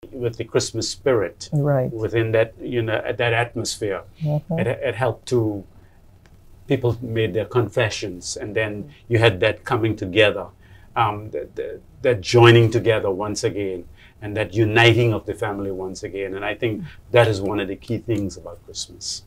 with the Christmas spirit, right, within that, that atmosphere. It helped to, people made their confessions, and then you had that coming together, that joining together once again, and that uniting of the family once again. And I think that is one of the key things about Christmas.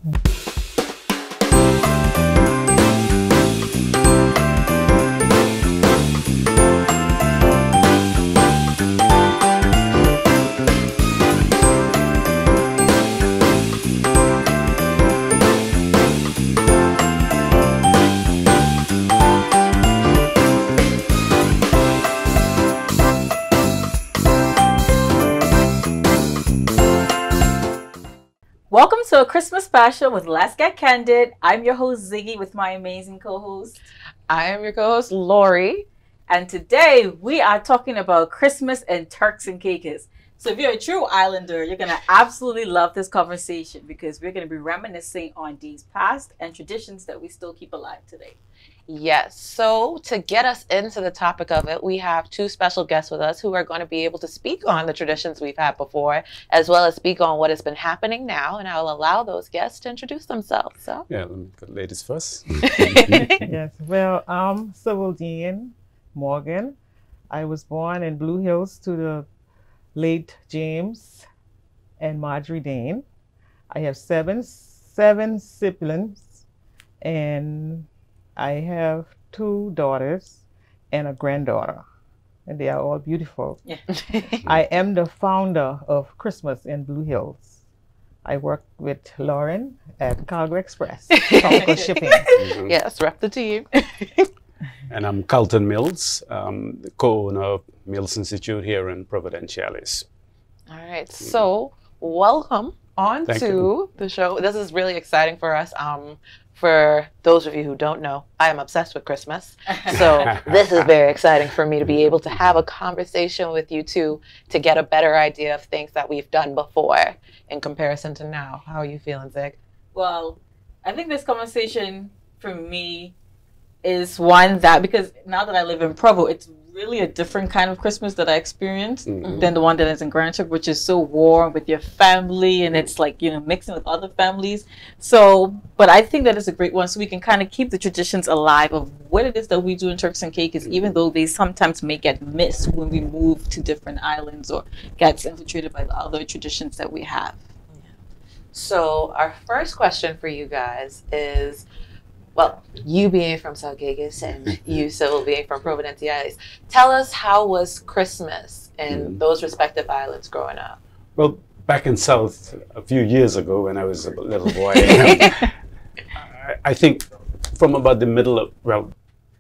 Welcome to a Christmas special with Let's Get Candid. I'm your host, Ziggy, with my amazing co-host. I am your co-host, Lori. And today we are talking about Christmas in Turks and Caicos. So if you're a true islander, you're going to absolutely love this conversation, because we're going to be reminiscing on these past and traditions that we still keep alive today. Yes, so to get us into the topic of it, we have two special guests with us who are going to be able to speak on the traditions we've had before, as well as speak on what has been happening now, and I will allow those guests to introduce themselves. So, Yeah, let me go ladies first. yes. Well, I'm Sivil Dean-Morgan. I was born in Blue Hills to the late James and Marjorie Dane. I have seven siblings, and I have 2 daughters and a granddaughter, and they are all beautiful. Yeah. I am the founder of Christmas in Blue Hills. I work with Loren at Cargo Express, Cargo Shipping. Yes, rep the team. And I'm Carlton Mills, the co-owner of Mills Institute here in Providenciales. All right, so welcome on to the show. This is really exciting for us. For those of you who don't know, I am obsessed with Christmas. So this is very exciting for me to be able to have a conversation with you two to get a better idea of things that we've done before in comparison to now. How are you feeling, Zig? Well, I think this conversation for me is one that, because now that I live in Provo, it's really a different kind of Christmas that I experienced than the one that is in Grand Turk, which is so warm with your family, and it's like, mixing with other families. So, but I think that is a great one, so we can kind of keep the traditions alive of what it is that we do in Turks and Caicos, even though they sometimes may get missed when we move to different islands or gets infiltrated by the other traditions that we have. So our first question for you guys is, well, you being from South Caicos and you, Sivil, being from Providenciales, tell us, how was Christmas in those respective islands growing up? Well, back in South a few years ago when I was a little boy, I think from about the middle of, well,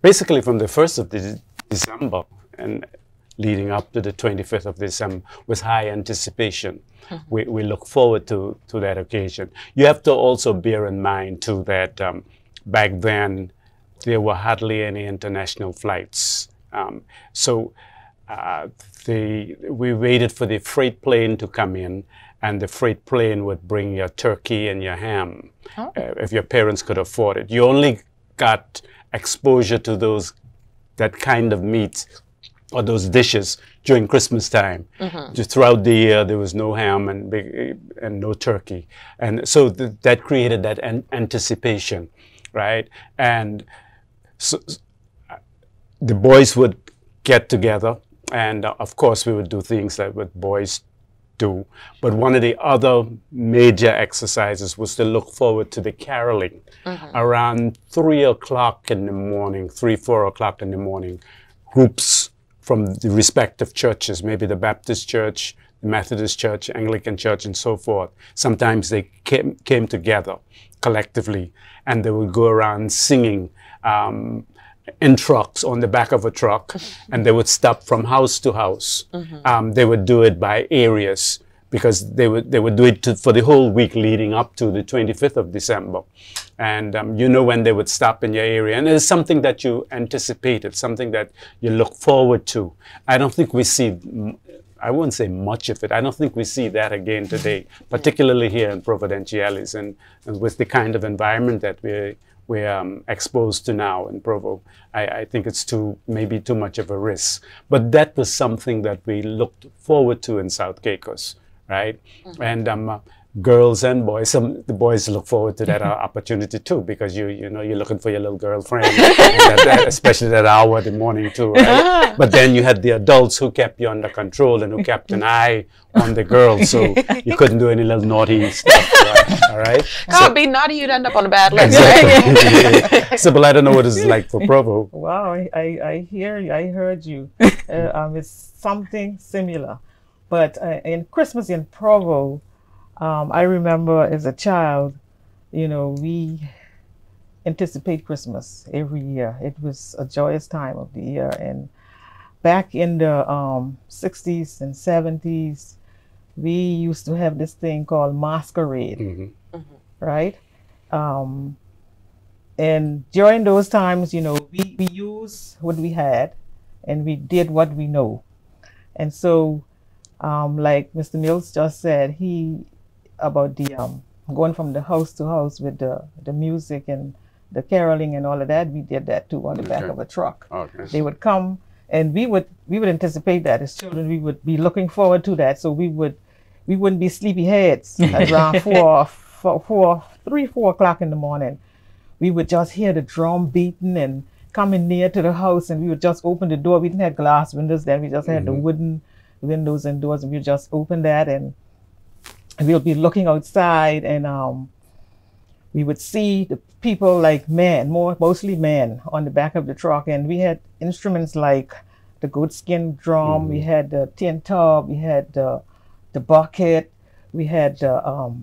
basically from the 1st of December and leading up to the 25th of December was high anticipation. We look forward to that occasion. You have to also bear in mind too that back then, there were hardly any international flights. We waited for the freight plane to come in, and the freight plane would bring your turkey and your ham, if your parents could afford it. You only got exposure to that kind of meat or those dishes during Christmas time. Just throughout the year, there was no ham and no turkey. And so that created that anticipation. Right, and so the boys would get together, and of course we would do things like what boys do. But one of the other major exercises was to look forward to the caroling around 3 o'clock in the morning, 4 o'clock in the morning. Groups from the respective churches, maybe the Baptist church, the Methodist church, Anglican church, and so forth. Sometimes they came together collectively, and they would go around singing in trucks, on the back of a truck, and they would stop from house to house. They would do it by areas, because they would do it for the whole week leading up to the 25th of December. And when they would stop in your area. And it's something that you anticipated, something that you look forward to. I don't think we see, I wouldn't say much of it. I don't think we see that again today, particularly here in Providenciales, and with the kind of environment that we're exposed to now in Provo. I think it's maybe too much of a risk. But that was something that we looked forward to in South Caicos, right? And girls and boys, the boys look forward to that opportunity too, because you're looking for your little girlfriend, especially that hour in the morning too, right? But then you had the adults who kept you under control and who kept an eye on the girls, so you couldn't do any little naughty stuff, right? All right? God, be naughty, you'd end up on a bad list. Exactly. So, but I don't know what it's like for Provo. Wow, I hear you, I heard you. It's something similar. But in Christmas in Provo, I remember as a child, we anticipate Christmas every year. It was a joyous time of the year. And back in the 60s and 70s, we used to have this thing called Masquerade, right? And during those times, we used what we had and we did what we know. And so, like Mr. Mills just said, about the going from the house to house with the music and the caroling and all of that, we did that too on the back of a truck. Okay. They would come and we would anticipate that as children. We would be looking forward to that, so we wouldn't be sleepy heads around 3, 4 o'clock in the morning. We would just hear the drum beating and coming near to the house, and we would just open the door. We didn't have glass windows then, we just had the wooden windows and doors, and we would just open that and we'll be looking outside, and we would see the people, like mostly men, on the back of the truck. And we had instruments like the goatskin drum, we had the tin tub, we had the bucket, we had what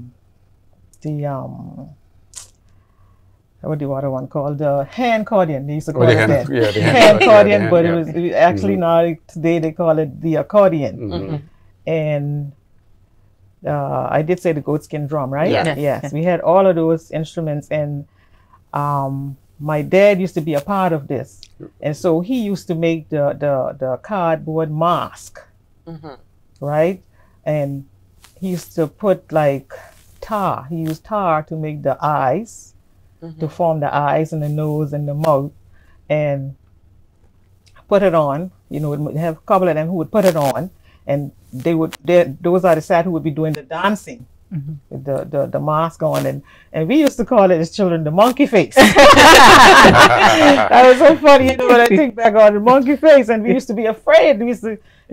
the other one called? The hand accordion. They used to call it that. Yeah, the hand accordion, but it was actually now today they call it the accordion. And I did say the goatskin drum, right? Yes. We had all of those instruments, and my dad used to be a part of this, and so he used to make the cardboard mask, right? And he used to put like tar. He used tar to make the eyes, to form the eyes and the nose and the mouth, and put it on. We'd have a couple of them who would put it on. And those are the side who would be doing the dancing with the mask on, and we used to call it as children the monkey face. That was so funny, when I think back on the monkey face, and we used to be afraid. We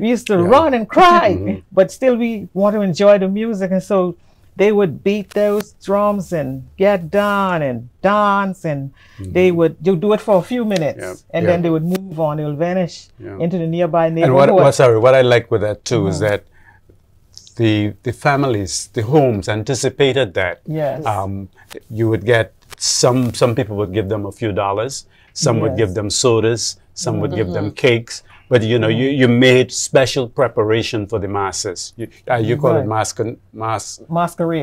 used to run and cry, but still we want to enjoy the music, and so they would beat those drums and get down and dance, and they would do it for a few minutes, and then they would move on. They would vanish into the nearby neighborhood. And what I like with that too is that the families, the homes anticipated that. Yes. You would get some people would give them a few dollars, some would give them sodas, some would give them cakes. But you made special preparation for the masses. You call it masquerade.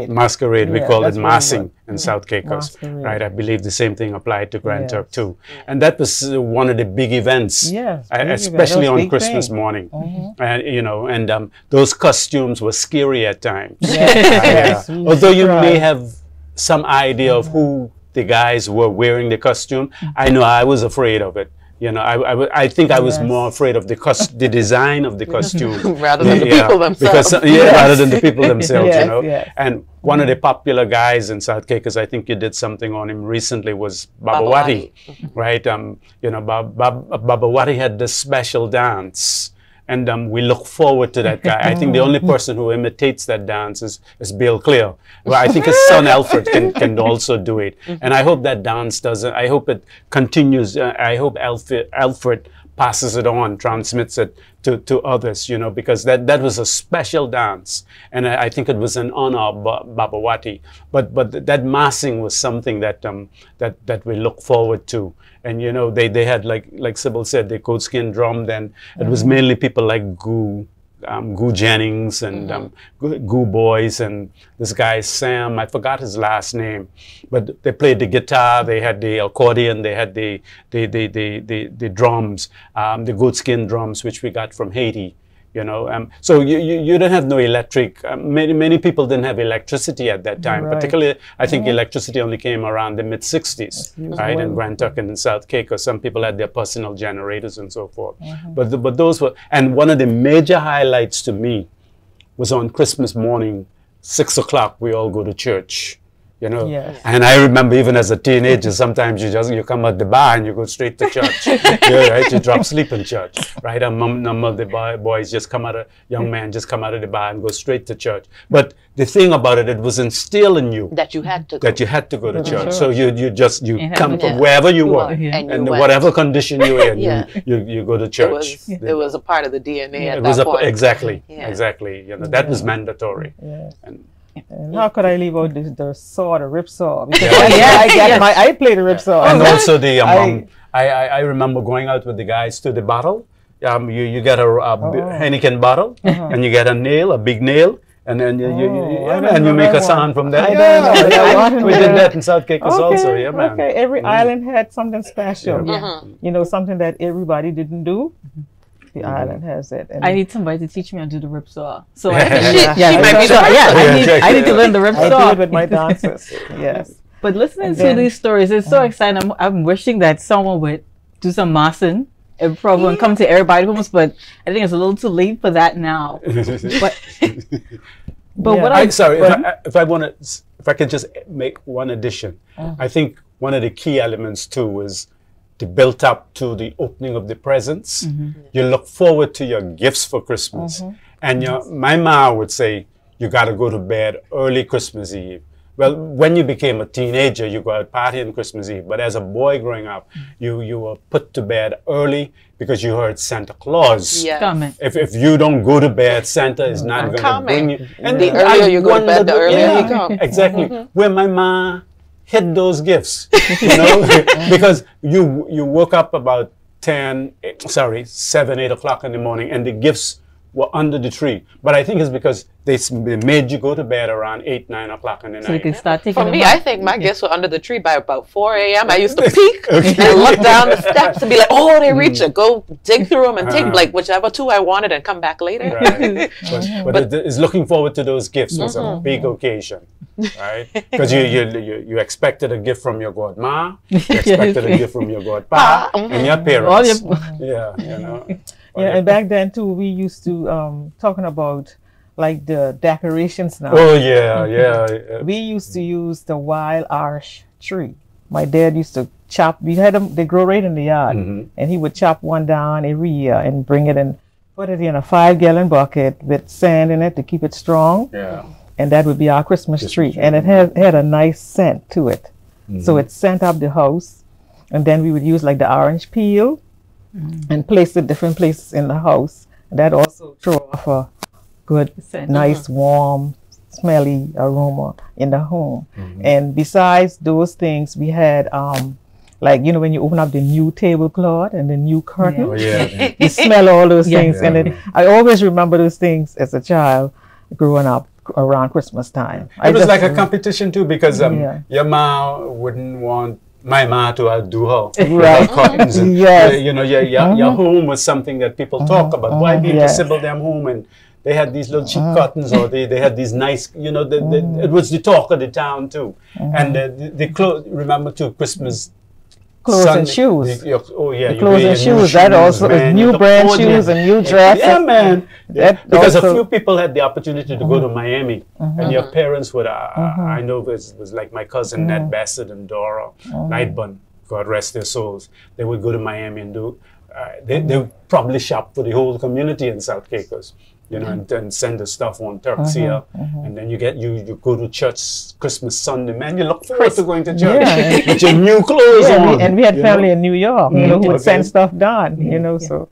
Masquerade. We call it massing in South Caicos, right? I believe the same thing applied to Grand Turk too. And that was one of the big events, especially on Christmas morning. And those costumes were scary at times. Although you may have some idea of who the guys were wearing the costume, I know I was afraid of it. I think I was more afraid of the design of the costume rather than the people themselves. Rather than the people themselves, And one of the popular guys in South Caicos, I think you did something on him recently, was Babawati, right? Babawati had this special dance. And we look forward to that guy. I think the only person who imitates that dance is Bill Clear. Well, I think his son Alfred can also do it. And I hope that dance I hope it continues. I hope Alfred passes it on, transmits it to others, because that was a special dance. And I think it was in honor of Babawati. But that massing was something that we look forward to. And they had, like Sybil said, the goatskin drum. Then it was mainly people like Goo Jennings and Goo Boys, and this guy Sam, I forgot his last name, but they played the guitar, they had the accordion, they had the drums, the goatskin drums, which we got from Haiti. You know, so you didn't have no electric. Many people didn't have electricity at that time. Right. Particularly, I think electricity only came around the mid-60s, right? In Grand Turk and in South Caicos, some people had their personal generators and so forth. But those were, and one of the major highlights to me was on Christmas morning, 6 o'clock. We all go to church. You know, and I remember even as a teenager, sometimes you come at the bar and you go straight to church. Right? You drop sleep in church, right? A number of the boys just come out of, young men just come out of the bar and go straight to church. But the thing about it, it was instilled in you that you had to go to church. So you come from wherever you were, and whatever condition you're in, you go to church. It was a part of the DNA at that point. Exactly. You know, that was mandatory. And how could I leave out the saw, the rip saw? Because I played the rip saw. And also the I remember going out with the guys to the bottle. You get a Heineken bottle, and you get a nail, a big nail, and then you make a sound from that. We did that in South Caicos also. Yeah, man. Okay, every island had something special. You know, something that everybody didn't do. The island has it. And I need somebody to teach me how to do the rip saw. So I need to learn the rip saw. I do it with my dancers. Yes. But listening to these stories, it's so exciting. I'm wishing that someone would do some massing in Provo and come to everybody's homes, but I think it's a little too late for that now. But what if I could just make one addition. I think one of the key elements too is the built up to the opening of the presents. You look forward to your gifts for Christmas. And my mom would say, you got to go to bed early Christmas Eve. Well, when you became a teenager, you go out partying Christmas Eve. But as a boy growing up, you were put to bed early because you heard Santa Claus. If you don't go to bed, Santa is not going to bring you. And the earlier you go to bed, the earlier he comes. Exactly. Where my mom hid those gifts, you know, because you woke up about 7, 8 o'clock in the morning, and the gifts were under the tree. But I think it's because they made you go to bed around 8, 9 o'clock in the night. So you can start taking For me, I think my gifts were under the tree by about 4 a.m. I used to peek and look down the steps and be like, oh, they reach it. Go dig through them and take like whichever two I wanted and come back later. Right. but it's looking forward to those gifts was a big occasion, right? Because you expected a gift from your godma, you expected a gift from your godpa, and your parents. You know. And back then too, we used to talking about like the decorations now. Oh yeah. We used to use the wild arch tree. My dad used to chop. We had them. They grow right in the yard, and he would chop one down every year and bring it and put it in a 5-gallon bucket with sand in it to keep it strong. Yeah. And that would be our Christmas tree, and it had a nice scent to it. So it scent up the house, and then we would use like the orange peel and place it different places in the house. And that also throw off a good, nice, warm, smelly aroma in the home. And besides those things, we had like, you know, when you open up the new tablecloth and the new curtain, you smell all those things. And I always remember those things as a child growing up around Christmas time. It was like a competition too, because your mom wouldn't want my ma to outdo her. Right. Curtains and, you know, your home was something that people talk about. Why be to Sivil them home? And they had these little cheap curtains, or they had these nice, you know, it was the talk of the town too. And the clothes, remember too, Christmas clothes and shoes. The clothes and shoes. That also was new brand shoes and new dresses. Yeah, man. Because a few people had the opportunity to go to Miami, and your parents would. I know it was like my cousin Ned Bassett and Dora Nightburn, God rest their souls. They would go to Miami and do. They probably shop for the whole community in South Caicos. You know, and then send the stuff on Turks here, and then you go to church Christmas Sunday. Man, you look forward to going to church with your new clothes on. And we had family in New York, you know, who would send stuff down, you know, so.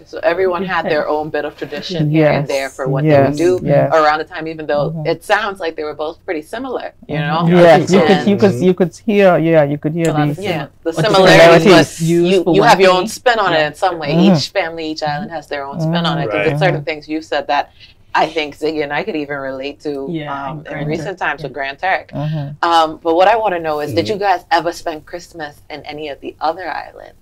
So everyone had their own bit of tradition here and there for what they would do around the time, even though it sounds like they were both pretty similar, you know? Yes, you could hear the similarities, but you have your own spin on it in some way. Each family, each island has their own spin on it, because there's certain things you said that I think Ziggy and I could even relate to in recent times with Grand Turk. But what I want to know is, did you guys ever spend Christmas in any of the other islands?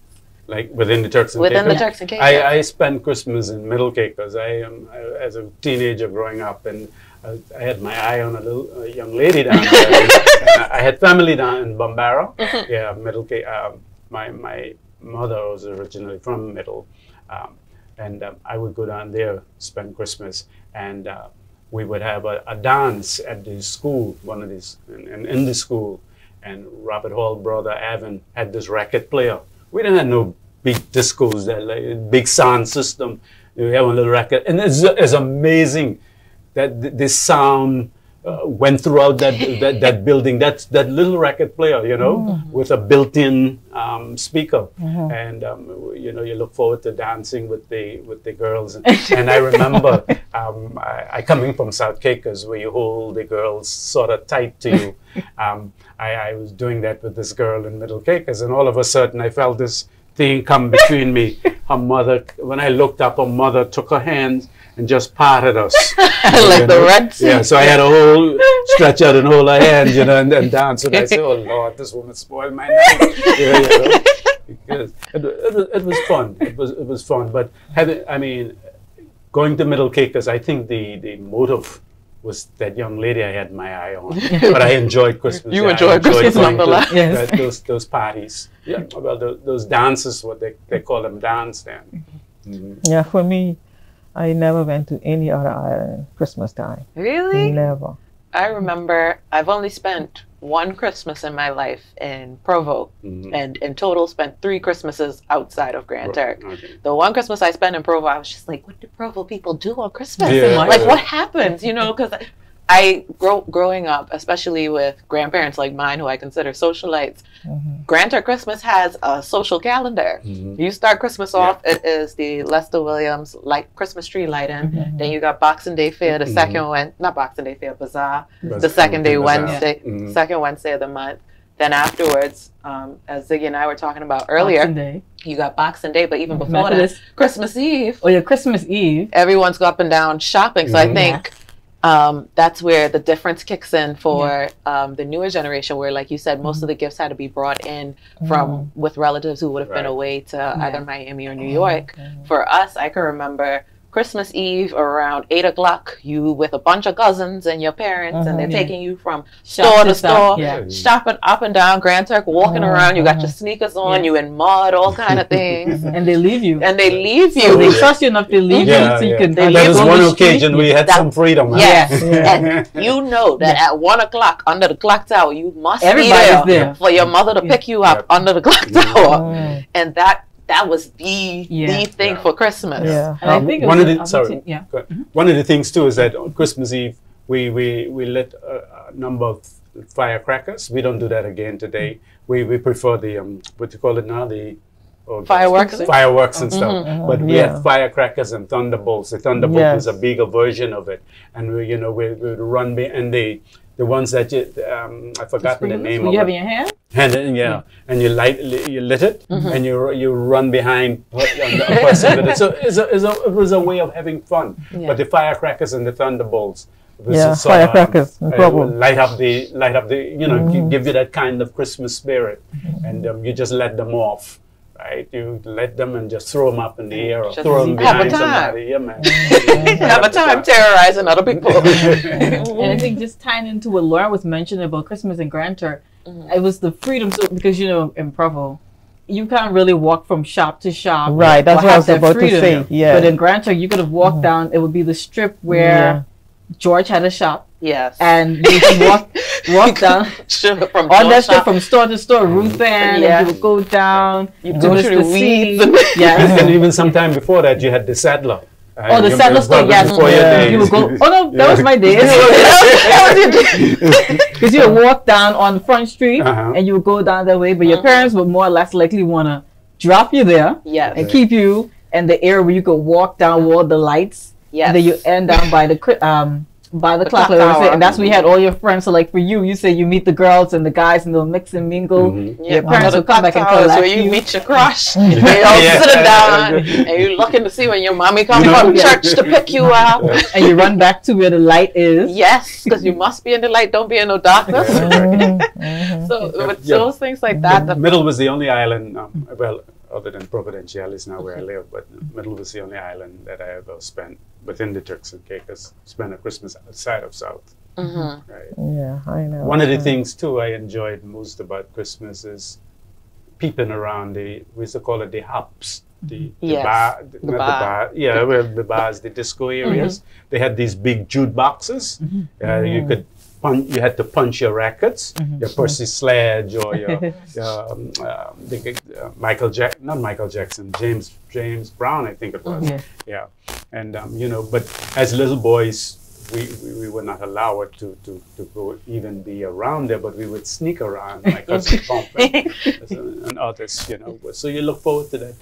like within the Turks and Within Caicos. the Turks and Caicos. I spent Christmas in Middle Caicos. As a teenager growing up, and I had my eye on a young lady down there. I had family down in Bombara. Yeah, Middle Caicos. My mother was originally from Middle, and I would go down there, spend Christmas, and we would have a dance at the school, one of these, in the school, and Robert Hall brother Evan had this record player. We didn't have no big discos, that like, big sound system. We have a little record, and it's amazing that the sound went throughout that building. That little record player, you know, with a built-in speaker, and you know, you look forward to dancing with the girls. And I remember I coming from South Caicos, where you hold the girls sort of tight to you. I was doing that with this girl in Middle Caicos, and all of a sudden I felt this thing come between me. Her mother, when I looked up, her mother took her hands and just parted us. Like the Red Sea. Yeah, so I had a whole stretch out and hold her hand, you know, and dance. And I said, oh Lord, this woman spoiled my night. Yeah, you know, because it was fun. It was fun. But going to Middle Caicos, I think the motive was that young lady I had my eye on. But I enjoyed Christmas. You enjoyed Christmas nonetheless. Yes. Those parties. Yeah, well, those dances, what they call them, dance then. Yeah, for me, I never went to any other island Christmas time. Really? Never. I remember I've only spent one Christmas in my life in Provo, and in total spent 3 Christmases outside of Grand Turk. Okay. The one Christmas I spent in Provo, I was just like, what do Provo people do on Christmas? Yeah. Like, what happens? You know, because growing up, especially with grandparents like mine, who I consider socialites, Grand Turk Christmas has a social calendar. You start Christmas off, it is the Lester Williams Christmas tree lighting. Then you got Boxing Day Fair, the second not Boxing Day Fair, Bazaar, the second day Wednesday, second Wednesday of the month. Then afterwards, as Ziggy and I were talking about earlier, you got Boxing Day, but even before that, Christmas Eve. Oh yeah, Christmas Eve. Everyone's go up and down shopping. So I think that's where the difference kicks in for the newer generation, where, like you said, most of the gifts had to be brought in from with relatives who would have been away to either Miami or New York. For us, I can remember Christmas Eve around 8 o'clock, you with a bunch of cousins and your parents, and they're taking you from store to store, shopping up and down Grand Turk, walking around. You got your sneakers on, you in mud, all kind of things. And they leave you. And they leave you. So they trust you enough to leave you so you can. That was one occasion we had some freedom. Yes. And you know that at 1 o'clock under the clock tower, you must be there for your mother to pick you up under the clock tower. And that was the thing for Christmas. Yeah. And I think one of the things too is that on Christmas Eve we lit a number of firecrackers. We don't do that again today. We prefer the what you call it now, the fireworks and stuff. But we had firecrackers and thunderbolts. The thunderbolt was a bigger version of it, and we would run and the ones that I forgotten the name of. You have in your hand. And you lit it, and you run behind a person with it. So it was a way of having fun. But the firecrackers and the thunderbolts, firecrackers, light up the give you that kind of Christmas spirit, and you just let them off. Right, you let them and just throw them up in the air or throw them behind somebody. Yeah, man. Have a time terrorizing other people. And I think just tying into what Loren was mentioning about Christmas in Grand Turk, it was the freedom. So because in Provo, you can't really walk from shop to shop. Right, that's what I was about to say. Yeah. But in Grand Turk, you could have walked down. It would be the strip where George had a shop. Yes. And you can walk down from on that strip from store to store, Ruth Ann, and you would go down, you go through the weeds. And even sometime before that, you had the Saddler. The Saddler store, yes. You would go, that was my day. That was your day. Because you would walk down on Front Street, and you would go down that way, but your parents would more or less likely want to drop you there and keep you in the area where you could walk down all the lights. Yes. And then you end down by the clock tower, and that's where you had all your friends. So like for you say you meet the girls and the guys and they'll mix and mingle. Your parents will come back and collect where you meet your crush. You're all sitting down and you're looking to see when your mommy comes from church to pick you up. And you run back to where the light is. Yes, because you must be in the light, don't be in no darkness. So with those things like that. Middle was the only island, other than Providenciales now where I live, but Middle was the only island that I ever spent within the Turks and Caicos, spent a Christmas outside of South. Right. Yeah, I know. One of the things too I enjoyed most about Christmas is peeping around we used to call it the hops. The bars, the disco areas. They had these big jute boxes. You had to punch your records, your Percy Sledge or your not Michael Jackson, James Brown, I think it was. Yeah. And you know, but as little boys, we were not allowed to go even be around there, but we would sneak around, my cousin Pompey and others, you know. So you look forward to that.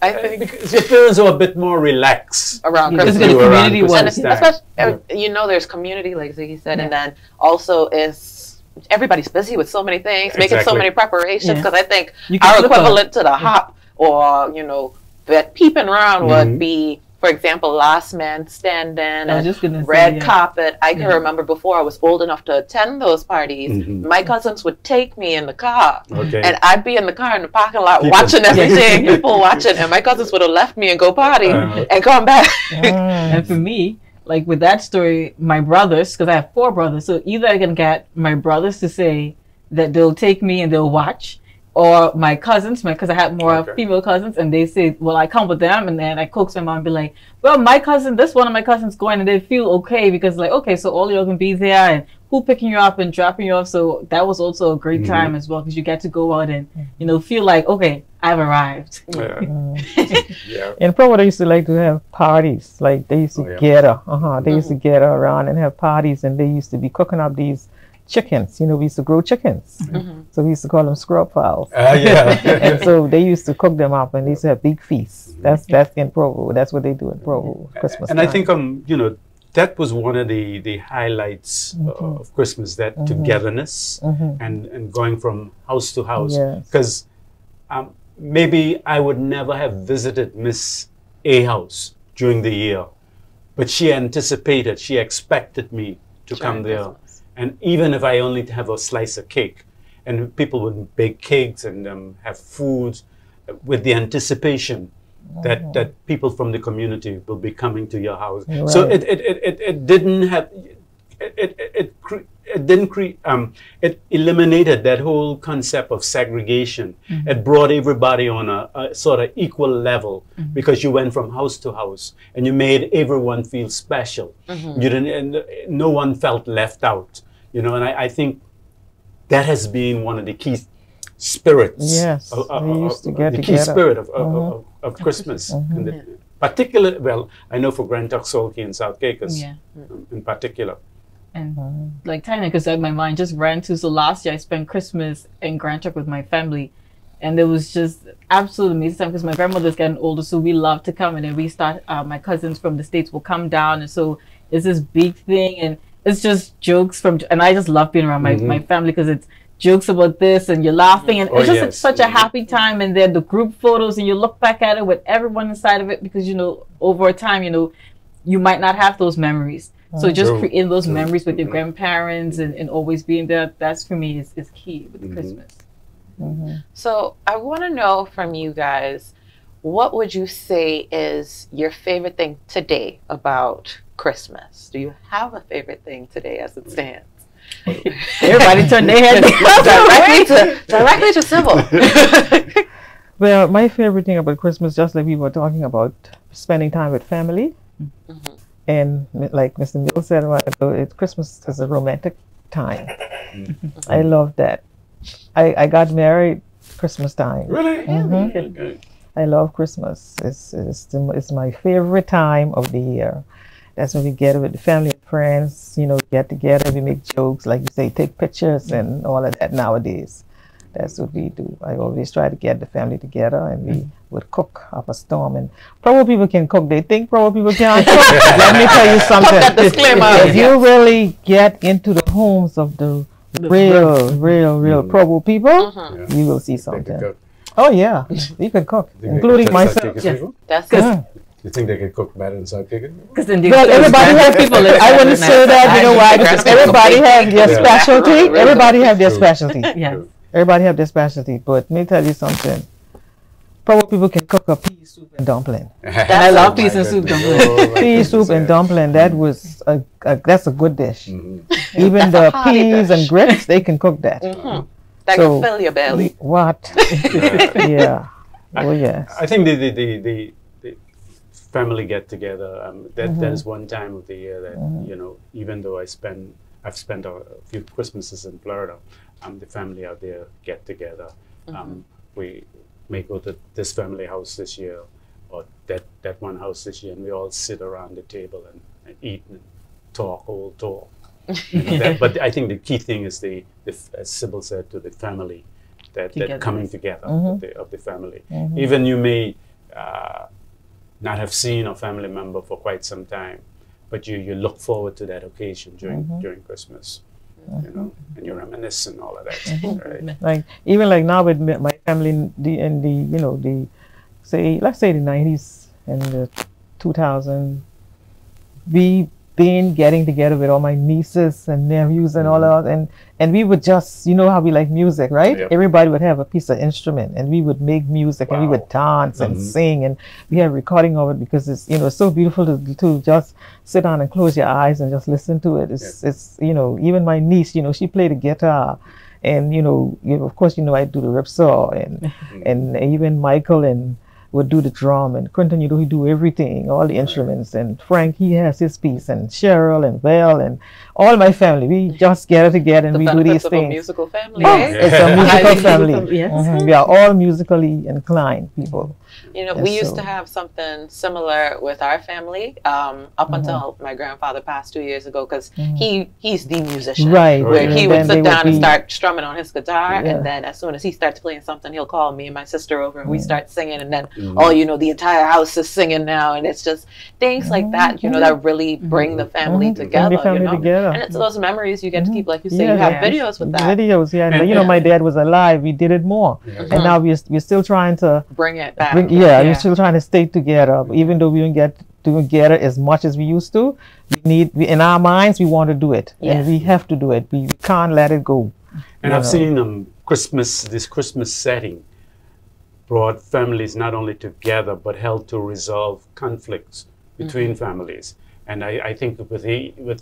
I think because your parents are a bit more relaxed around Christmas. You know, there's community, like Ziggy said, and then also everybody's busy with so many things, making so many preparations. Because I think our equivalent to the hop, or you know, that peeping around would be, for example, last man standing and red carpet. I can remember before I was old enough to attend those parties, my cousins would take me in the car. And I'd be in the car in the parking lot watching everything, people watching, and my cousins would have left me and go party and come back. And for me, like with that story, my brothers, because I have 4 brothers, so either I can get my brothers to say that they'll take me and they'll watch, or my cousins, because I had more female cousins, and they say, well, I come with them, and then I coax my mom and be like, well, my cousin, this one of my cousins going, and they feel okay, because like, okay, so all y'all can be there, and who picking you up and dropping you off, so that was also a great time as well, because you get to go out and, you know, feel like, okay, I've arrived. In Provo, they used to like to have parties, like they used to gather, they used to gather around and have parties, and they used to be cooking up these chickens. You know, we used to grow chickens. So we used to call them scrub fowls. And so they used to cook them up, and they used to have big feasts. That's in Provo. That's what they do in Provo, Christmas and time. I think, you know, that was one of the highlights of Christmas, that togetherness and going from house to house. Because maybe I would never have visited Miss A house during the year, but she anticipated, she expected me to come there. And even if I only have a slice of cake, and people would bake cakes and have food with the anticipation that people from the community will be coming to your house. So it didn't have, it eliminated that whole concept of segregation. It brought everybody on a sort of equal level, because you went from house to house and you made everyone feel special. You didn't, and no one felt left out. You know, and I think that has been one of the key spirits. The key spirit of Christmas. Particularly, well, I know for Grand Turk in South Caicos in particular. And like Tanya, because my mind just ran to, so last year I spent Christmas in Grand Turk with my family, and it was just absolutely amazing time, because my grandmother's getting older, so we love to come, and then we start, my cousins from the States will come down, and so it's this big thing, and it's just jokes and I just love being around my family, because it's jokes about this and you're laughing, and it's just such a happy time. And then the group photos, and you look back at it with everyone inside of it, because you know, over time, you know, you might not have those memories. So just creating those memories with your grandparents and always being there, that's for me is key with the Christmas. So I want to know from you guys, what would you say is your favorite thing today about Christmas? Do you have a favorite thing today as it stands? Everybody turn their head directly to Sivil. Well, my favorite thing about Christmas, just like we were talking about, spending time with family. And like Mr. Mills said, Christmas is a romantic time. I love that. I got married Christmas time. Really? I love Christmas. It's my favorite time of the year. That's when we get with the family and friends, you know, get together, we make jokes, like you say, take pictures and all of that nowadays. That's what we do. I always try to get the family together, and we would cook up a storm. And Provo people can cook. They think Provo people can't cook. Let me tell you something. If you really get into the homes of the real Provo people, you will see something. Oh yeah, you can cook, including myself. That's good. You think they can cook better than South Caicos? Well, everybody has people. I wouldn't say that. You know why? Because everybody has their specialty. Everybody have their specialty. Everybody have their specialty. But let me tell you something. Provo people can cook a pea soup and dumpling. I love peas and soup dumpling. Pea soup and dumpling, that was that's a good dish. Mm-hmm. Even the peas and grits, they can cook that. Mm-hmm. That So- can fill your belly. What? Yeah. Oh yes. I think the family get together. That is one time of the year that you know. Even though I've spent a few Christmases in Florida. The family out there get together. We may go to this family house this year, or that one house this year, and we all sit around the table and eat and talk, old talk. You know, but I think the key thing is as Sybil said, to the family, that coming together of the family. Even you may not have seen a family member for quite some time, but you look forward to that occasion during Christmas, you know, and you reminisce and all of that, right? Like even like now with my family in the you know let's say the 90s and the 2000s, we been getting together with all my nieces and nephews and all of that, and we would just, you know how we like music, right? Yep. Everybody would have a piece of instrument and we would make music and we would dance and sing, and we have recording of it because it's, you know, it's so beautiful to just sit down and close your eyes and just listen to it. It's you know, even my niece, you know, she played the guitar, and you know, of course, you know, I do the ripsaw, and even Michael and would do the drum, and Quentin, you know, he do everything, all the instruments, and Frank, he has his piece, and Cheryl and Val and all my family, we just get together and we do these of things. a musical family. Oh, Right? it's a musical family. Yes. We are all musically inclined people. You know, And we used so- to have something similar with our family up until my grandfather passed 2 years ago, because he's the musician. Right. Where And he then would they sit down and be- start strumming on his guitar, Yeah. and then as soon as he starts playing something, he'll call me and my sister over, and we start singing, and then you know, the entire house is singing now, and it's just things like that, you know, that really bring the family together. Bring the family you know? together. And it's those memories you get to keep, like you say, Yeah, you have yeah. videos with that. Videos, yeah. And, you know, my dad was alive. We did it more, and now we're still trying to Bring it back. we're still trying to stay together. Even though we don't get together as much as we used to, in our minds we want to do it, and we have to do it. We can't let it go. And I've seen this Christmas setting brought families not only together but helped to resolve conflicts between families. And I think with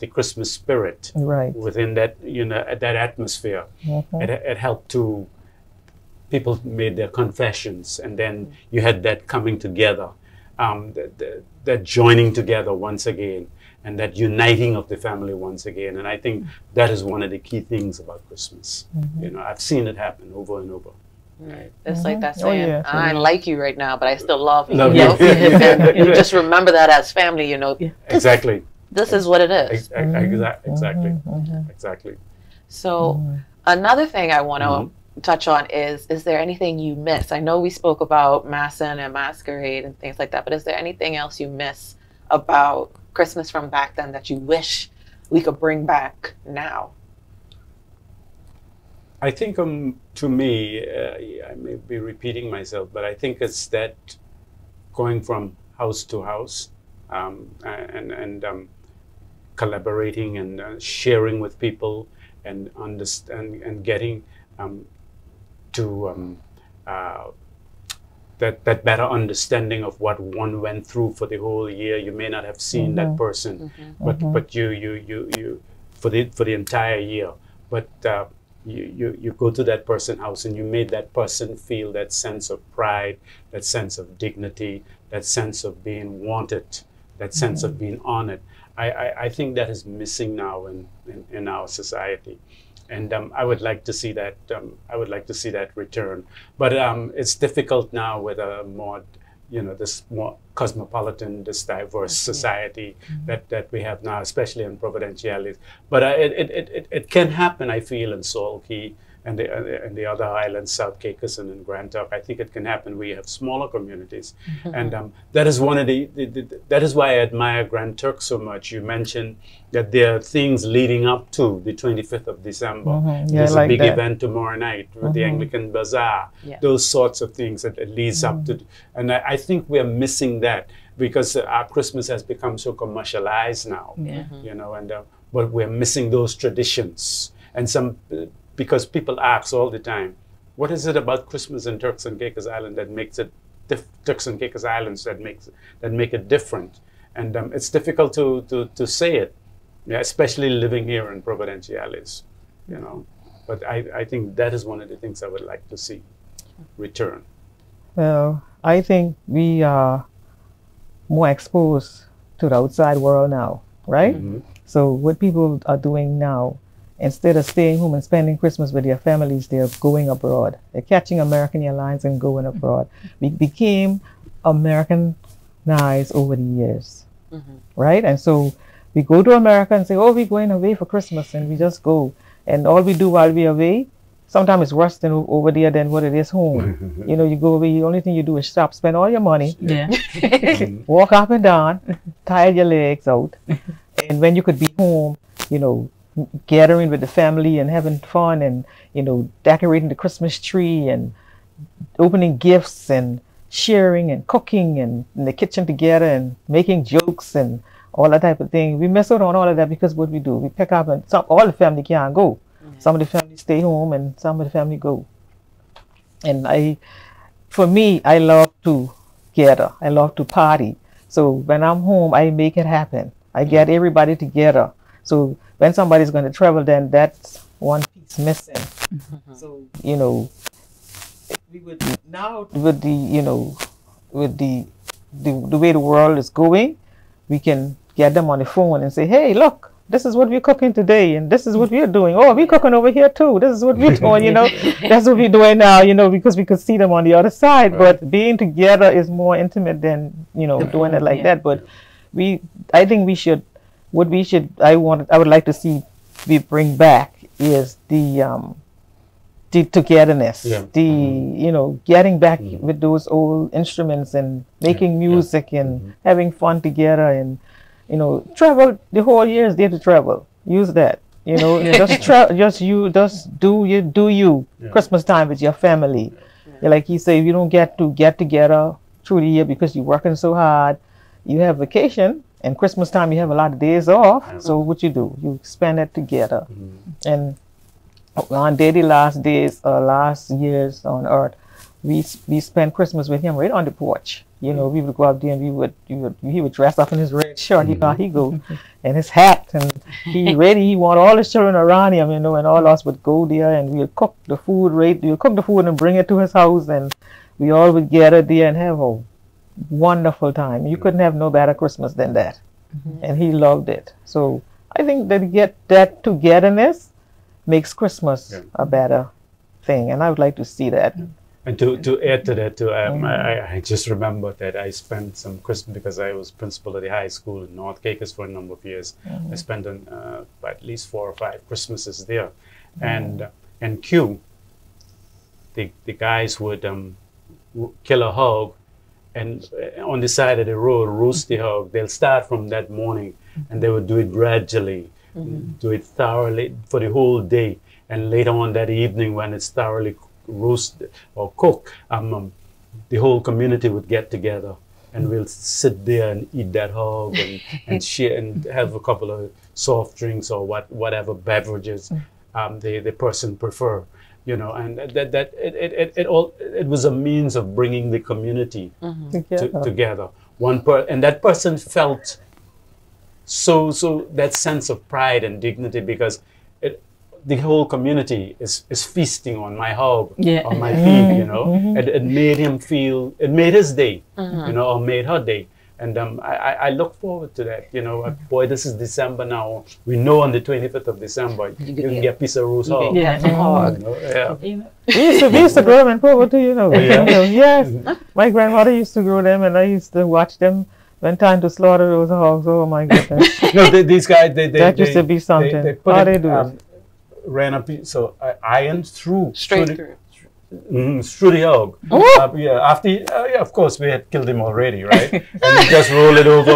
the Christmas spirit, Right. within that, you know, that atmosphere, it helped to, people made their confessions, and then you had that coming together, that joining together once again, and that uniting of the family once again. And I think that is one of the key things about Christmas. You know, I've seen it happen over and over. Right. It's like that Oh, saying, yeah. I like you right now, but I still love you. Love you know? you. And you just remember that as family, you know. Exactly. This is what it is. Exactly. So another thing I want to touch on is there anything you miss? I know we spoke about Mas and Masquerade and things like that, but is there anything else you miss about Christmas from back then that you wish we could bring back now? I think to me, I may be repeating myself, but I think it's that going from house to house and collaborating and sharing with people and understand and getting to that better understanding of what one went through for the whole year. You may not have seen that person, but you for the entire year, but you go to that person's house and you made that person feel that sense of pride, that sense of dignity, that sense of being wanted, that sense of being honored. I think that is missing now in our society, and I would like to see that. I would like to see that return, but it's difficult now with a more, you know, this more cosmopolitan, this diverse society that we have now, especially in Providenciales. But it can happen, I feel, in South Caicos and the other islands, South Caicos and in Grand Turk. I think it can happen. We have smaller communities, and that is one of that is why I admire Grand Turk so much. You mentioned that there are things leading up to the 25th of December. There's a big event tomorrow night with the Anglican Bazaar. Those sorts of things that leads up to, and I think we're missing that because our Christmas has become so commercialized now. You know, and but we're missing those traditions, and because people ask all the time, what is it about Christmas in Turks and Caicos Island that makes it Turks and Caicos Islands that make it different. And it's difficult to say it, yeah, especially living here in Providenciales, you know. But I think that is one of the things I would like to see return. Well, I think we are more exposed to the outside world now, right? Mm-hmm. So what people are doing now, instead of staying home and spending Christmas with their families, they're going abroad. They're catching American Airlines and going abroad. We became Americanized over the years, right? And so we go to America and say, oh, we're going away for Christmas, and we just go. And all we do while we're away, sometimes it's worse than over there than what it is home. You know, you go away, the only thing you do is shop, spend all your money, walk up and down, tire your legs out. And when you could be home, you know, gathering with the family and having fun and, you know, decorating the Christmas tree and opening gifts and sharing and cooking and in the kitchen together and making jokes and all that type of thing. We miss out on all of that because what we do, we pick up and all the family can't go. Some of the family stay home and some of the family go. And for me, I love to gather. I love to party. So when I'm home, I make it happen. I get everybody together. So when somebody's going to travel, then that's one piece missing. So, you know, we would now with the, you know, with the way the world is going, we can get them on the phone and say, hey, look, this is what we're cooking today, and this is what we're doing. Oh, we're cooking over here too. This is what we're doing, you know. That's what we're doing now, you know, because we could see them on the other side. Right. But being together is more intimate than, you know, doing it like that. But I think we should, I would like to see we bring back is the togetherness, you know, getting back with those old instruments and making music and having fun together and, you know, travel. The whole year is there to travel. Use that, you know, just do you. Christmas time with your family. Like you say, if you don't get together through the year because you're working so hard, you have vacation. And Christmas time, you have a lot of days off. So what you do, you spend it together. And on daily last years on earth, we spent Christmas with him right on the porch. You know, we would go out there and he would dress up in his red shirt, you know how he go, and his hat, and he want all his children around him, you know, and all of us would go there and we would cook the food, and bring it to his house, and we all would gather there and have a wonderful time. You couldn't have no better Christmas than that. And he loved it. So I think that togetherness makes Christmas a better thing, and I would like to see that. And to add to that too, I just remember that I spent some Christmas, because I was principal at the high school in North Caicos for a number of years. I spent at least 4 or 5 Christmases there. And Q, the guys would kill a hog, and on the side of the road, roast the hog. They'll start from that morning, and they would do it gradually, do it thoroughly for the whole day. And later on that evening, when it's thoroughly roasted or cooked, the whole community would get together, and we'll sit there and eat that hog and share and have a couple of soft drinks or whatever beverages the person prefer. You know, and it was a means of bringing the community together. And that person felt so that sense of pride and dignity, because the whole community is feasting on my hog, on my feed. You know, it made him feel. It made his day. You know, or made her day. And I look forward to that. You know, boy, this is December now. We know on the 25th of December, you can get a piece of roast hog. Hog. We used to grow them in Provo too, you know. Yes. My grandmother used to grow them, and I used to watch them when time to slaughter those hogs. Oh my goodness. No, these guys, that used to be something. How they do it? Ran up, so iron through. Straight through. Through the hog. After of course we had killed him already, right? And you just roll it over,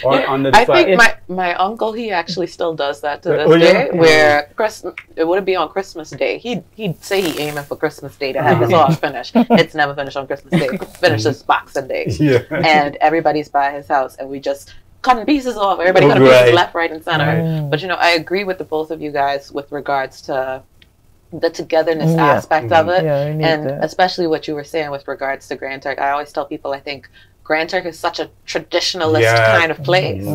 on the fire. I think my uncle, he actually still does that to this day. Where it would be on Christmas Day. He'd say he aiming for Christmas Day to have his hog finished. It's never finished on Christmas Day. Finishes Boxing Day. And everybody's by his house, and we just cutting pieces off. Everybody cutting pieces left, right, and center. But you know, I agree with the both of you guys with regards to the togetherness aspect of it. Yeah, and especially what you were saying with regards to Grand Turk. I always tell people, I think Grand Turk is such a traditionalist kind of place.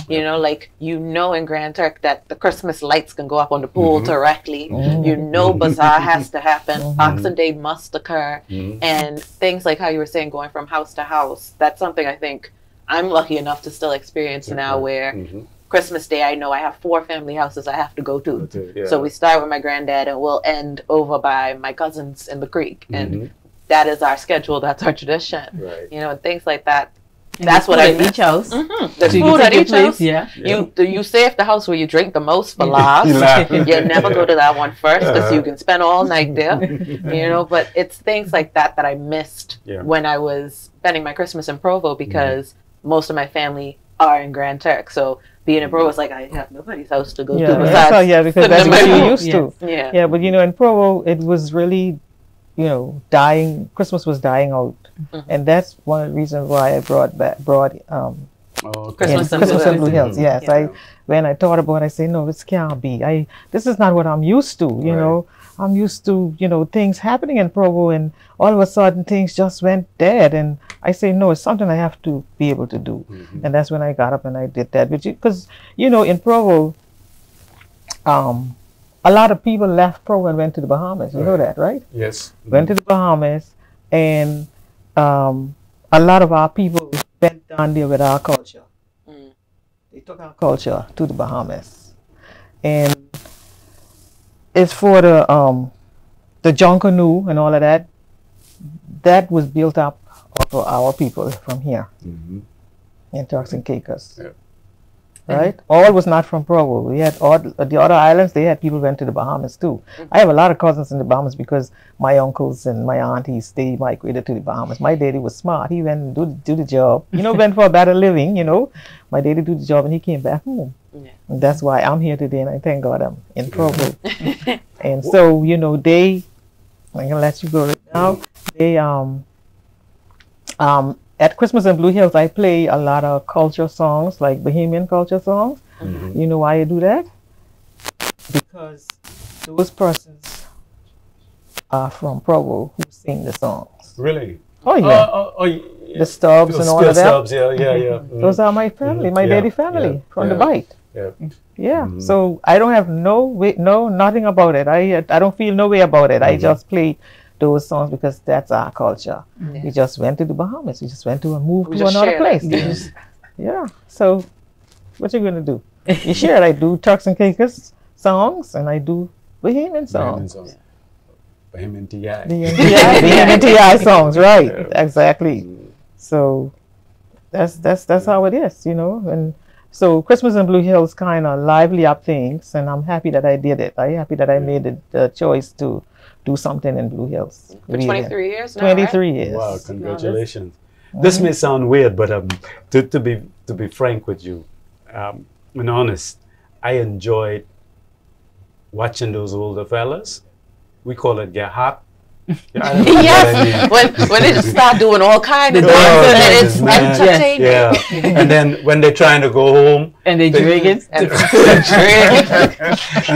You know, like, you know, in Grand Turk that the Christmas lights can go up on the pool directly. You know, bazaar has to happen. Boxing Day must occur. And things like how you were saying, going from house to house, that's something I think I'm lucky enough to still experience now, where Christmas Day, I know I have 4 family houses I have to go to. So we start with my granddad and we'll end over by my cousins in the creek. And that is our schedule. That's our tradition. You know, and things like that. And that's what I miss. each house. There's food at each house. You save the house where you drink the most for last. You never go to that one first, because you can spend all night there. You know, but it's things like that that I missed when I was spending my Christmas in Provo, because most of my family are in Grand Turk. So being in Provo is like, I have nobody's house to go to. Because that's what you used to. Yeah, but you know, in Provo, it was really, you know, dying. Christmas was dying out, and that's one of the reasons why I brought Christmas in Blue Hills. Yes, when I thought about it, I say, no, this can't be. This is not what I'm used to. You know, I'm used to, you know, things happening in Provo, and all of a sudden things just went dead. And I say, no, it's something I have to be able to do. And that's when I got up and I did that. Because you know, in Provo, a lot of people left Provo and went to the Bahamas. You know that, right? Yes. Went to the Bahamas, and a lot of our people went down there with our culture. They took our culture to the Bahamas, and it's for the junk canoe and all of that. That was built up for our people from here in Turks and Caicos. Right? All was not from Provo. We had all the other islands, they had people went to the Bahamas too. I have a lot of cousins in the Bahamas because my uncles and my aunties, they migrated to the Bahamas. My daddy was smart. He went and do the job. You know, went for a better living, you know. My daddy do the job and he came back home. And that's why I'm here today, and I thank God I'm in Provo. And so, you know, I'm gonna let you go right now. They at Christmas in Blue Hills, I play a lot of culture songs, like Bahamian culture songs. You know why I do that? Because those persons are from Provo who sing the songs. Really? Oh, yeah. The Stubbs and all of that. Stubbs, yeah. Those are my family, my daddy family from the bite. So I don't have nothing about it. I don't feel no way about it. I just play those songs because that's our culture. We just went to the Bahamas. We just went to move to another place. So what you gonna do? You share it. I do Turks and Caicos songs, and I do Bahamian songs. Bahamian TI. Bahamian TI songs, right? Exactly. So that's how it is, you know. And so Christmas in Blue Hills kind of lively up things, and I'm happy that I did it. I'm happy that I made the choice to do something in Blue Hills. For 23 years now, 23 years. Wow, congratulations. This may sound weird, but to be frank with you, and honest, I enjoyed watching those older fellas. We call it get hot. Yes, when they just start doing all kinds of things, and it's entertaining. And then when they're trying to go home, and they drink it, and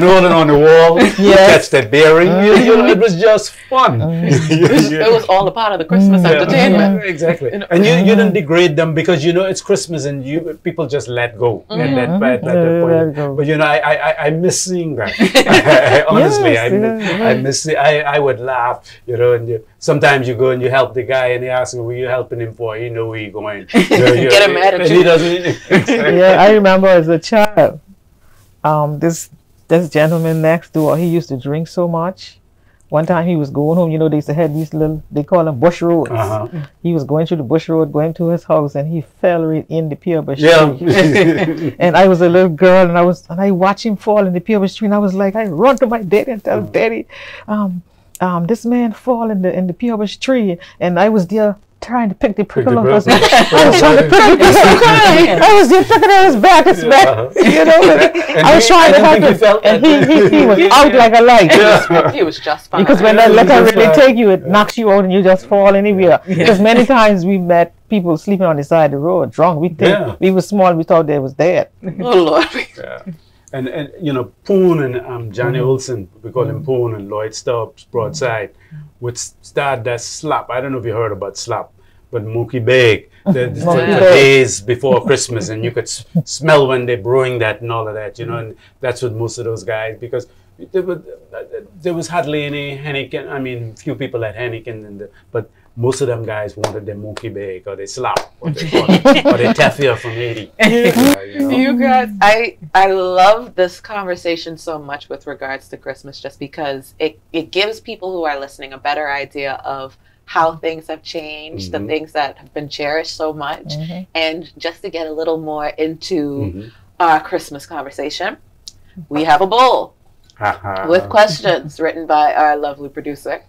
holding on the wall, catch that bearing. You know, it was just fun. It was all a part of the Christmas entertainment. Exactly. And you didn't degrade them because you know it's Christmas and people just let go at that point. But you know, I miss seeing that. Honestly, I miss. I would laugh. You know, and sometimes you go and you help the guy, and he asks me, "What are you helping him for?" You know where you're going. Get him mad at you. He doesn't. I remember as a child, this gentleman next door, he used to drink so much. One time he was going home, you know, they used to have these little, they call them bush roads. He was going through the bush road, going to his house, and he fell right in the pear bush tree. And I was a little girl, and I watched him fall in the pear bush tree, and I was like, I run to my daddy and tell Daddy, this man fall in the pear bush tree, and I was there trying to pick the prickle off his back. I was trying to pick the prickle. I was there picking at his back, you know. I was trying to help him, and he was out like a light. He was just fine. Because when that liquor really take you, it knocks you out and you just fall anywhere. Because many times we met people sleeping on the side of the road, drunk. We were small, we thought they was dead. Oh Lord. And you know, Poon and Johnny Olsen, we call him Poon, and Lloyd Stubbs, Broadside, would start that slap. I don't know if you heard about slap, but Mookie Bag, the days before Christmas, and you could smell when they're brewing that and all of that, you know, and that's what most of those guys, because there was hardly any Heineken. I mean, few people had Heineken, but most of them guys wanted their Mookie Bag or they slap or they Teffia from Haiti. You know? You guys, I love this conversation so much with regards to Christmas, just because it gives people who are listening a better idea of how things have changed, the things that have been cherished so much, and just to get a little more into our Christmas conversation, we have a bowl with questions written by our lovely producer.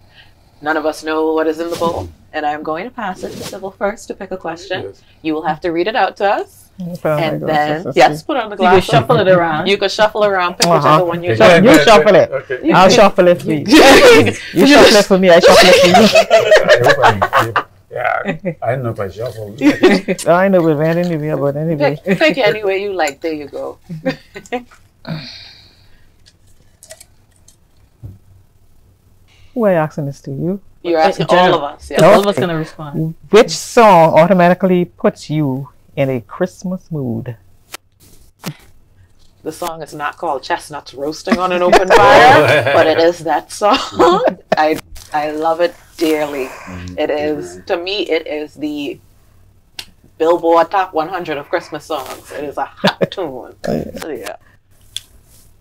None of us know what is in the bowl, and I'm going to pass it to Sivil first to pick a question. Yes. You will have to read it out to us, and then put on the glass. You can shuffle it around. You can shuffle around, pick whichever one you shuffle. You shuffle it. Okay. I'll shuffle it for you. You shuffle it for me. I shuffle it for you. Yeah, I don't know if I shuffle. I know, but anyway, but anyway. Pick any way you like. There you go. Who are you asking this to? You? You're asking all of us. Yeah. All of us going to respond. Which song automatically puts you in a Christmas mood? The song is not called Chestnuts Roasting on an Open Fire, but it is that song. I love it dearly. It is, to me, it is the Billboard Top 100 of Christmas songs. It is a hot tune. So, yeah.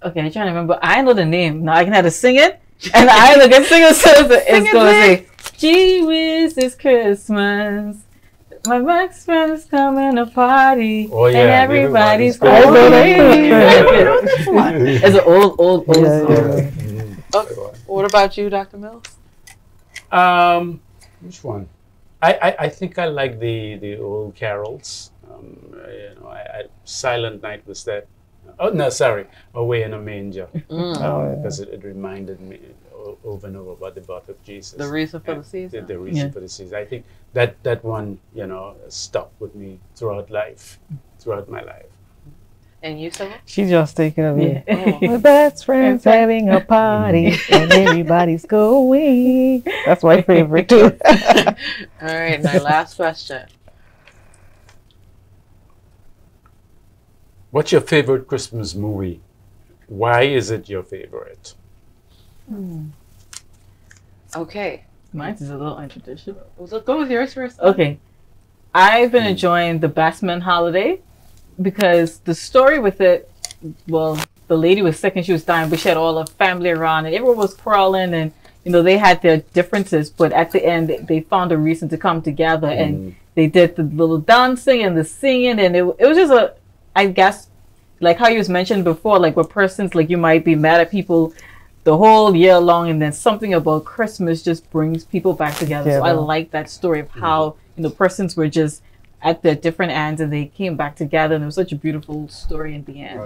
Okay, I'm trying to remember. I know the name. Now I can have to sing it. And I look at singer says it's going to say, "Gee whiz, it's Christmas. My best friend's coming to party, and everybody's going crazy." It's an old song. What about you, Dr. Mills? Which one? I think I like the old carols. You know, Silent Night was that. Oh no, sorry, Away in a Manger, because it reminded me over and over about the birth of Jesus. The reason for the season. The reason for the season. I think that one, you know, stuck with me throughout my life. And you, Sivil? She just taking a bit. My best friend's having a party and everybody's going. That's my favorite too. All right, my last question. What's your favorite Christmas movie? Why is it your favorite? Okay. Mine is a little untraditional. Let's go with yours first. Okay. I've been enjoying The Batsman Holiday because the story with it, well, the lady was sick and she was dying, but she had all her family around and everyone was quarreling and, you know, they had their differences, but at the end they found a reason to come together and they did the little dancing and the singing and it was just I guess, like how you was mentioned before, like with persons, like you might be mad at people the whole year long, and then something about Christmas just brings people back together. So I like that story of how, you know, persons were just at their different ends and they came back together, and it was such a beautiful story in the end.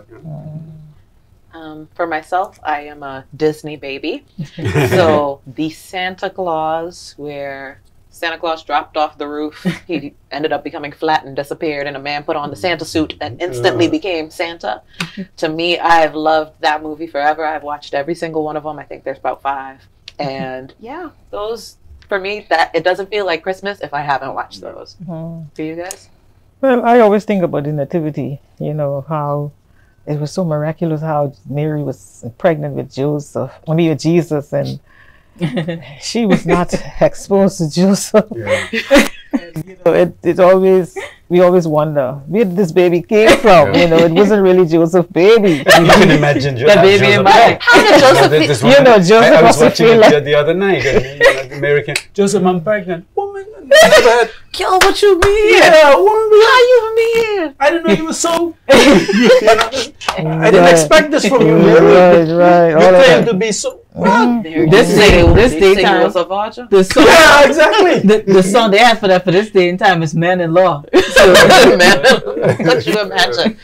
For myself, I am a Disney baby. So the Santa Claus, where Santa Claus dropped off the roof. He ended up becoming flat and disappeared, and a man put on the Santa suit and instantly became Santa. To me, I've loved that movie forever. I've watched every single one of them. I think there's about 5. And yeah, those, for me, that it doesn't feel like Christmas if I haven't watched those. For you guys? Well, I always think about the Nativity, you know, how it was so miraculous how Mary was pregnant with with Jesus, and she was not exposed to Joseph. And, you know, we always wonder where this baby came from. You know, it wasn't really Joseph's baby. You can imagine the baby in my How did Joseph? You know, Joseph I was watching it the other night, and American Joseph, I'm pregnant. Woman, Yo, what you mean? Yeah, woman, how you mean? I didn't know you were so. I didn't expect this from you. Right. You claim to be so. This daytime was a virgin. The song, yeah, exactly. The song they have for this day and time is Man-in-Law. So, what you imagine?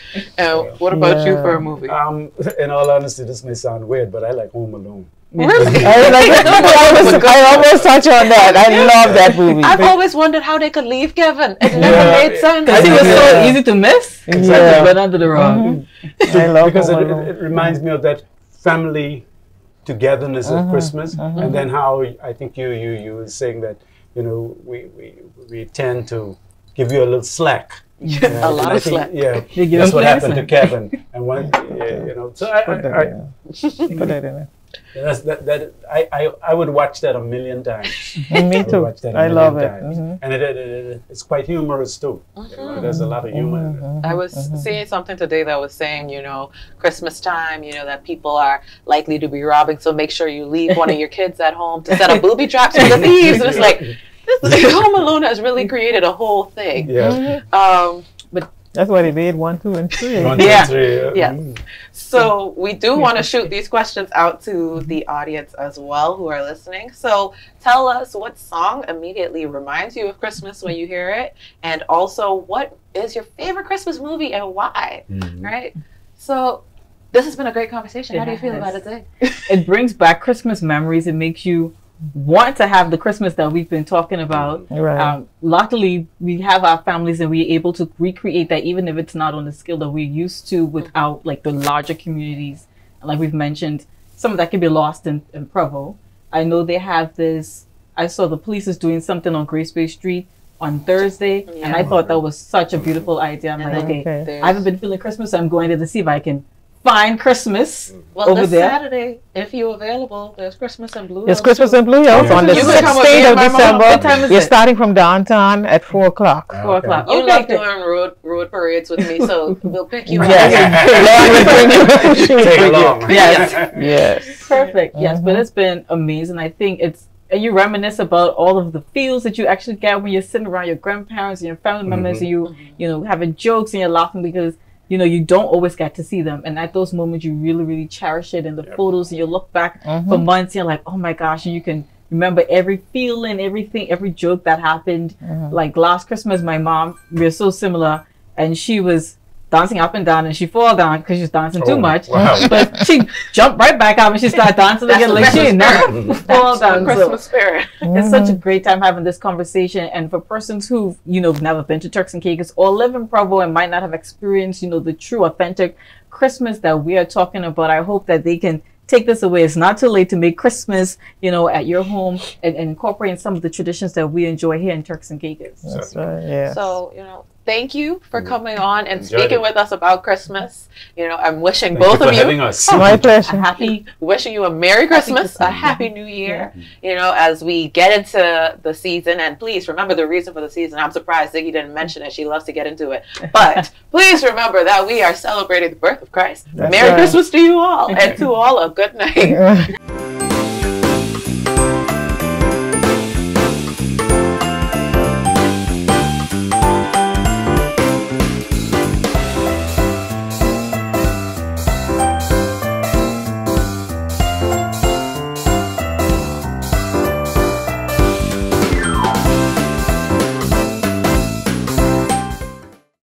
What about you for a movie? In all honesty, this may sound weird, but I like Home Alone. Really? I almost touched on that. I love that movie. I've always wondered how they could leave Kevin. It never made sense. Because he was so easy to miss. Exactly. But under the rug. I love because it reminds me of that family togetherness at Christmas, and then how I think you were saying that, you know, we tend to give you a little slack. A lot of slack. Yeah, that's what happened to Kevin. And one, you know, so Put that in it. I would watch that a million times. Me too. I love it. And it's quite humorous too. You know, there's a lot of humor in it. I was seeing something today that was saying, you know, Christmas time, you know, that people are likely to be robbing, so make sure you leave one of your kids at home to set up booby traps for the thieves. And it's like, Home Alone has really created a whole thing. Yeah. But that's why they made 1, 2, and 3. 1, 2, 3. Yeah. So we do want to shoot these questions out to the audience as well who are listening. So tell us what song immediately reminds you of Christmas when you hear it, and also what is your favorite Christmas movie and why, right? So this has been a great conversation. How do you feel about it today? It brings back Christmas memories. It makes you want to have the Christmas that we've been talking about. Right. Luckily, we have our families and we're able to recreate that, even if it's not on the scale that we're used to without like the larger communities. And like we've mentioned, some of that can be lost in Provo. I know they have this, I saw the police is doing something on Grace Bay Street on Thursday, and I thought that was such a beautiful idea. I'm like, okay, I haven't been feeling Christmas, so I'm going there to see if I can find Christmas over there. Saturday, if you're available, there's Christmas in Blue Hills. There's Christmas in Blue Hills on the 16th of December. What time is You're it? starting from downtown at 4 o'clock. 4 o'clock. You love doing road parades with me, so we'll pick you up. Yes. Take along. Yes. Yes. Perfect. Yes, but it's been amazing. I think it's, you reminisce about all of the feels that you actually get when you're sitting around your grandparents and your family members, and you know, having jokes and you're laughing because, you know, you don't always get to see them. And at those moments, you really, really cherish it in the photos, and you look back for months and you're like, oh my gosh, and you can remember every feeling, everything, every joke that happened. Like last Christmas, my mom, we're so similar, and she was dancing up and down, and she fall down because she was dancing too much. Wow. But she jumped right back up and she started dancing again like she didn't never fall down. Christmas spirit. It's such a great time having this conversation. And for persons who, you know, never been to Turks and Caicos or live in Provo and might not have experienced, you know, the true authentic Christmas that we are talking about, I hope that they can take this away. It's not too late to make Christmas, you know, at your home and incorporate some of the traditions that we enjoy here in Turks and Caicos. That's right, yeah. So, you know, thank you for coming on and speaking with us about Christmas. You know, I'm wishing both of you having us. My pleasure. wishing you a Merry Christmas, a Happy New Year, you know, as we get into the season. And please remember the reason for the season. I'm surprised Ziggy didn't mention it. She loves to get into it. But please remember that we are celebrating the birth of Christ. That's Merry right. Christmas to you all, and to all a good night.